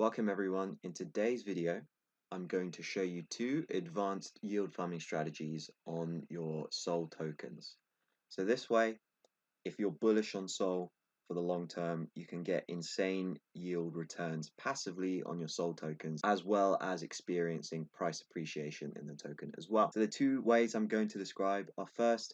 Welcome everyone. In today's video, I'm going to show you two advanced yield farming strategies on your SOL tokens. So this way, if you're bullish on SOL for the long term, you can get insane yield returns passively on your SOL tokens, as well as experiencing price appreciation in the token as well. So the two ways I'm going to describe are first,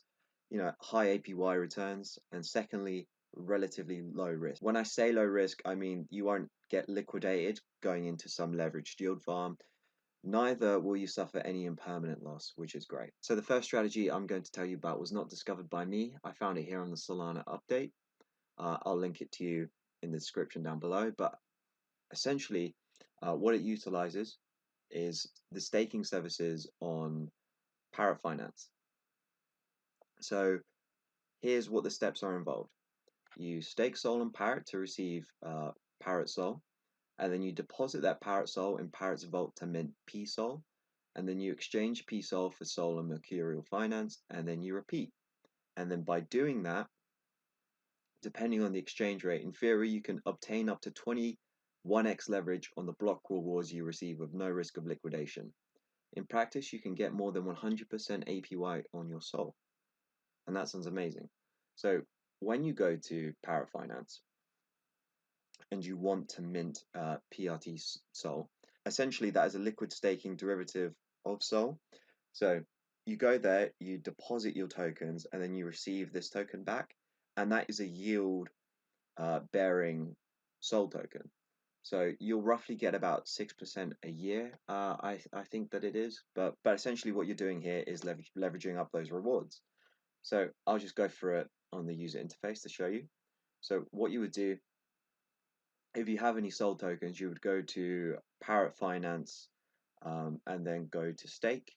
high APY returns, and secondly, relatively low risk. When I say low risk, I mean you won't get liquidated going into some leveraged yield farm. Neither will you suffer any impermanent loss, which is great. So the first strategy I'm going to tell you about was not discovered by me. I found it here on the Solana update. I'll link it to you in the description down below. But essentially, what it utilizes is the staking services on Parrot Finance. So here's what the steps are involved. You stake SOL on Parrot to receive Parrot SOL, and then you deposit that Parrot SOL in Parrot's vault to mint P-SOL, and then you exchange P-SOL for SOL on Mercurial Finance, and then you repeat. And then by doing that, depending on the exchange rate, in theory you can obtain up to 21x leverage on the block rewards you receive with no risk of liquidation. In practice, you can get more than 100% APY on your SOL, and that sounds amazing. So when you go to Parrot Finance and you want to mint PRT SOL, essentially that is a liquid staking derivative of SOL. So you go there, you deposit your tokens, and then you receive this token back, and that is a yield bearing SOL token. So you'll roughly get about 6% a year, I think that it is, but essentially what you're doing here is leveraging up those rewards. So I'll just go through it on the user interface to show you. So what you would do, if you have any SOL tokens, you would go to Parrot Finance and then go to stake.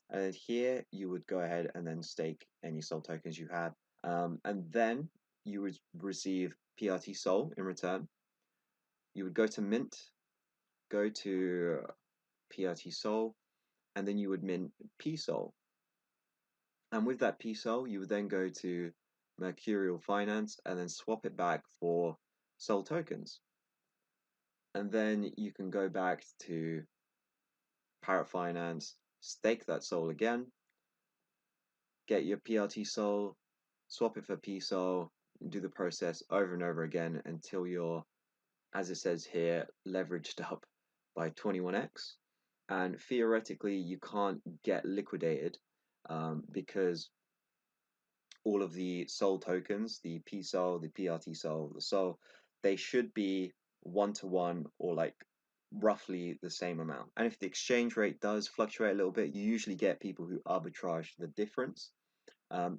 And then here you would go ahead and then stake any SOL tokens you have. And then you would receive PRT SOL in return. You would go to mint, go to PRT SOL, and then you would mint P-SOL. And with that P-SOL, you would then go to Mercurial Finance and then swap it back for SOL tokens. And then you can go back to Parrot Finance, stake that SOL again, get your PRT SOL, swap it for P-SOL, and do the process over and over again until you're, as it says here, leveraged up by 21x. And theoretically, you can't get liquidated because all of the SOL tokens, the P-SOL, the PRT SOL, the SOL, they should be 1-to-1 or like roughly the same amount. And if the exchange rate does fluctuate a little bit, you usually get people who arbitrage the difference.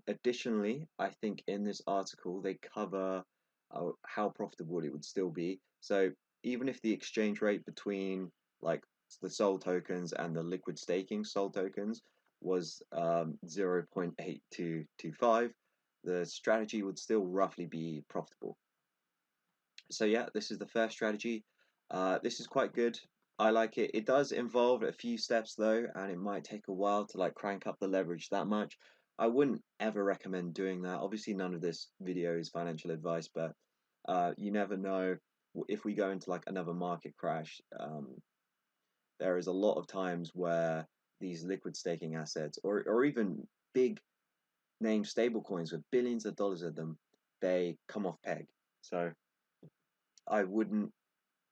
Additionally, I think in this article they cover how profitable it would still be. So even if the exchange rate between like the SOL tokens and the liquid staking SOL tokens was 0.8225, the strategy would still roughly be profitable. So yeah, this is the first strategy. This is quite good. I like it. It does involve a few steps though, and it might take a while to like crank up the leverage that much. I wouldn't ever recommend doing that. Obviously, none of this video is financial advice, but you never know if we go into like another market crash. There is a lot of times where these liquid staking assets, or even big name stable coins with billions of dollars of them, they come off peg. So I wouldn't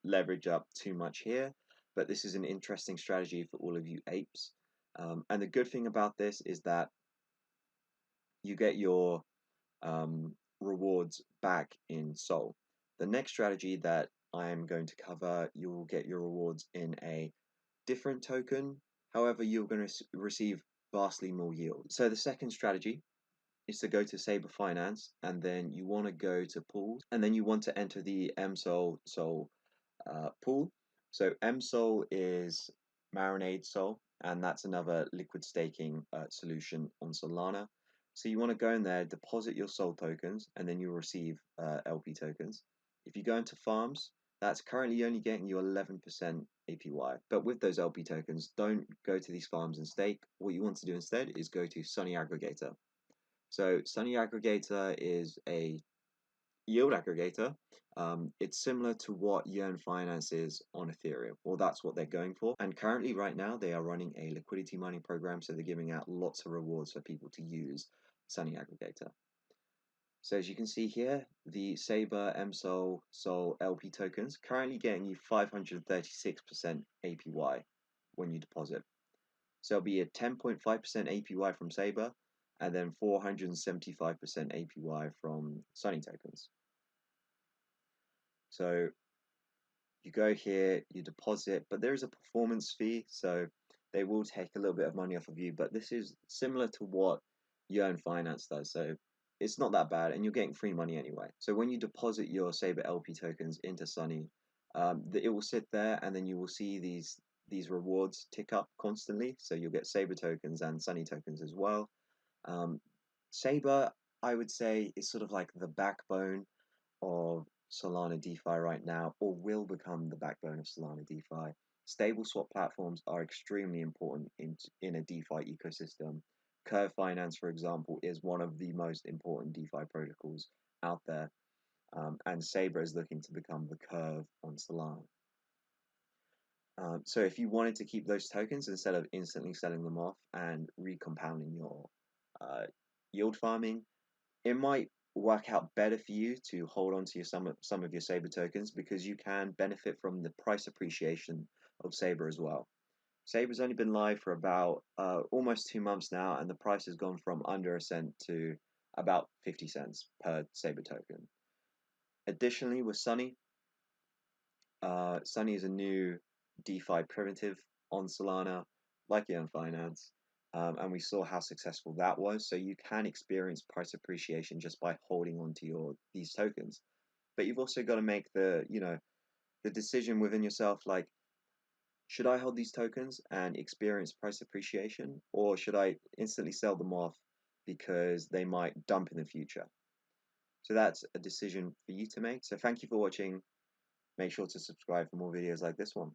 leverage up too much here, but this is an interesting strategy for all of you apes. And the good thing about this is that you get your rewards back in SOL. The next strategy that I am going to cover, you will get your rewards in a different token. However, you're going to receive vastly more yield. So the second strategy is to go to Saber Finance, and then you want to go to pools, and then you want to enter the MSOL pool. So MSOL is Marinade Sol, and that's another liquid staking solution on Solana. So you want to go in there, deposit your SOL tokens, and then you'll receive LP tokens. If you go into farms, that's currently only getting you 11% APY. But with those LP tokens, don't go to these farms and stake. What you want to do instead is go to Sunny Aggregator. So Sunny Aggregator is a yield aggregator, it's similar to what YIELDS Finance is on Ethereum. Well, that's what they're going for. And currently, right now, they are running a liquidity mining program, so they're giving out lots of rewards for people to use Sunny Aggregator. So as you can see here, the Saber, MSOL, Sol, LP tokens currently getting you 536% APY when you deposit. So it'll be a 10.5% APY from Saber, and then 475% APY from Sunny tokens. So you go here, you deposit, but there is a performance fee, so they will take a little bit of money off of you, but this is similar to what YIELDS Finance does, so it's not that bad, and you're getting free money anyway. So when you deposit your Saber LP tokens into Sunny, it will sit there, and then you will see these rewards tick up constantly, so you'll get Saber tokens and Sunny tokens as well. Saber, I would say, is sort of like the backbone of Solana DeFi right now, or will become the backbone of Solana DeFi. Stable swap platforms are extremely important in a DeFi ecosystem. Curve Finance, for example, is one of the most important DeFi protocols out there, and Saber is looking to become the Curve on Solana. So if you wanted to keep those tokens instead of instantly selling them off and recompounding your yield farming, it might work out better for you to hold on to some of your Saber tokens, because you can benefit from the price appreciation of Saber as well. Saber's only been live for about almost 2 months now, and the price has gone from under a cent to about 50 cents per Saber token. Additionally, with Sunny, Sunny is a new DeFi primitive on Solana, like YIELDS Finance, and we saw how successful that was. So you can experience price appreciation just by holding on to these tokens. But you've also got to make the decision within yourself, like, should I hold these tokens and experience price appreciation, or should I instantly sell them off because they might dump in the future? So that's a decision for you to make. So thank you for watching. Make sure to subscribe for more videos like this one.